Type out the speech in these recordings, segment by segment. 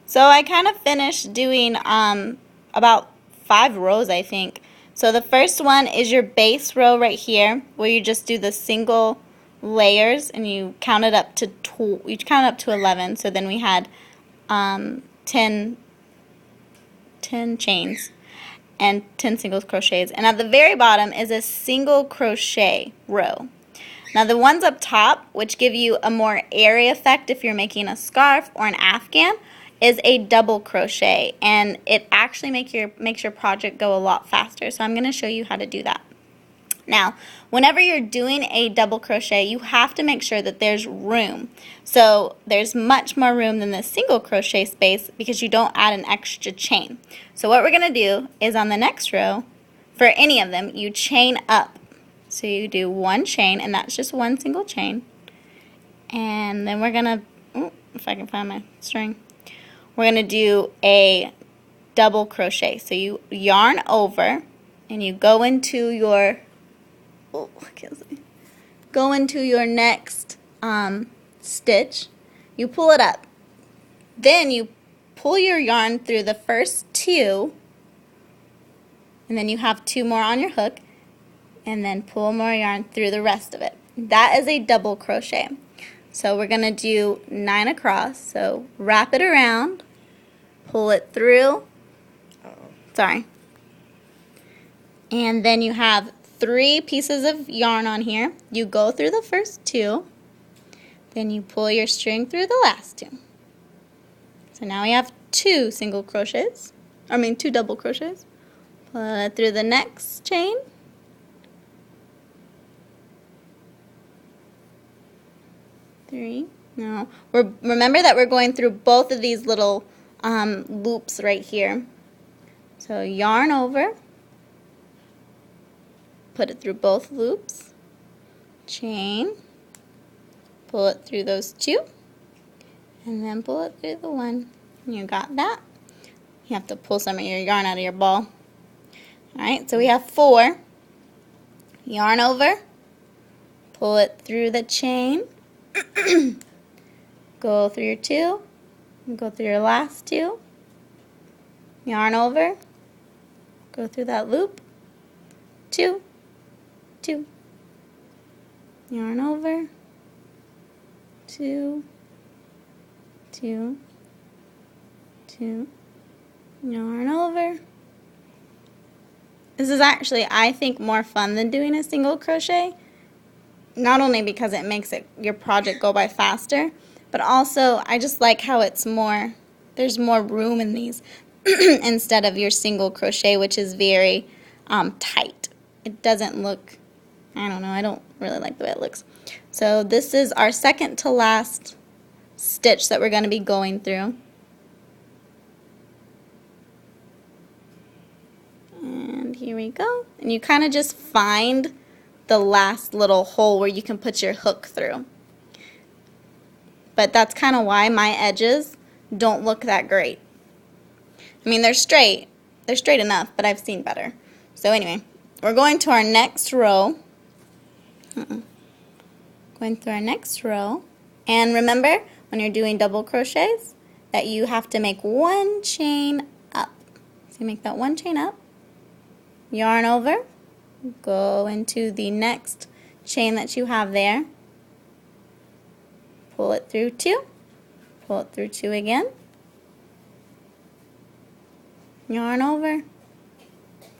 So I kind of finished doing about 5 rows, I think. So the first one is your base row right here, where you just do the single layers and you count it up to 11. So then we had 10 chains and 10 single crochets. And at the very bottom is a single crochet row. Now the ones up top, which give you a more airy effect if you're making a scarf or an afghan, is a double crochet, and it actually makes your project go a lot faster. So I'm going to show you how to do that. Now, whenever you're doing a double crochet, you have to make sure that there's room. So there's much more room than the single crochet space because you don't add an extra chain. So what we're going to do is on the next row, for any of them, you chain up. So you do 1 chain, and that's just 1 single chain. And then we're going to, if I can find my string, we're going to do a double crochet. So you yarn over, and you go into your, go into your next stitch. You pull it up. Then you pull your yarn through the first 2, and then you have 2 more on your hook, and then pull more yarn through the rest of it. That is a double crochet. So we're going to do 9 across. So wrap it around, pull it through. Sorry. And then you have 3 pieces of yarn on here. You go through the first 2, then you pull your string through the last 2. So now we have 2 single crochets, 2 double crochets. Pull it through the next chain. Remember that we're going through both of these little loops right here. So yarn over, put it through both loops, chain, pull it through those 2, and then pull it through the 1. You got that. You have to pull some of your yarn out of your ball. Alright, so we have 4. Yarn over, pull it through the chain, go through your 2, go through your last 2, yarn over, go through that loop, 2, 2, yarn over, 2, 2, 2, yarn over. This is actually, I think, more fun than doing a single crochet. Not only because it makes your project go by faster, but also I just like how it's more, there's more room in these instead of your single crochet, which is very tight. It doesn't look, I don't know, I don't really like the way it looks. So this is our second to last stitch that we're going to be going through. And here we go. And you kind of just find the last little hole where you can put your hook through. But that's kind of why my edges don't look that great. I mean, they're straight enough, but I've seen better. So anyway, we're going to our next row. Going through our next row. And remember, when you're doing double crochets, that you have to make 1 chain up. So you make that 1 chain up, yarn over, go into the next chain that you have there, pull it through 2, pull it through 2 again, yarn over,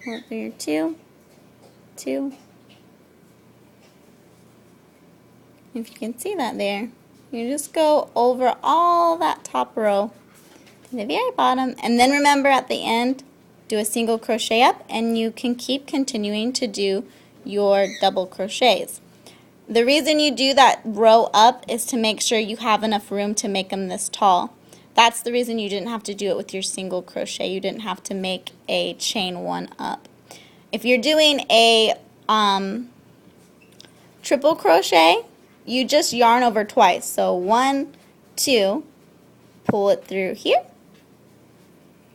pull it through your 2, 2. If you can see that there, you just go over all that top row to the very bottom, and then remember at the end, do a single crochet up, and you can keep continuing to do your double crochets. The reason you do that row up is to make sure you have enough room to make them this tall. That's the reason you didn't have to do it with your single crochet. You didn't have to make a chain 1 up. If you're doing a triple crochet, you just yarn over twice. So 1, 2, pull it through here,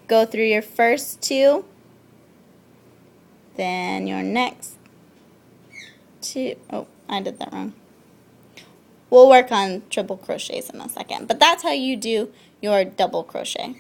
go through your first 2, then your next 2, oh, I did that wrong. We'll work on triple crochets in a second, but that's how you do your double crochet.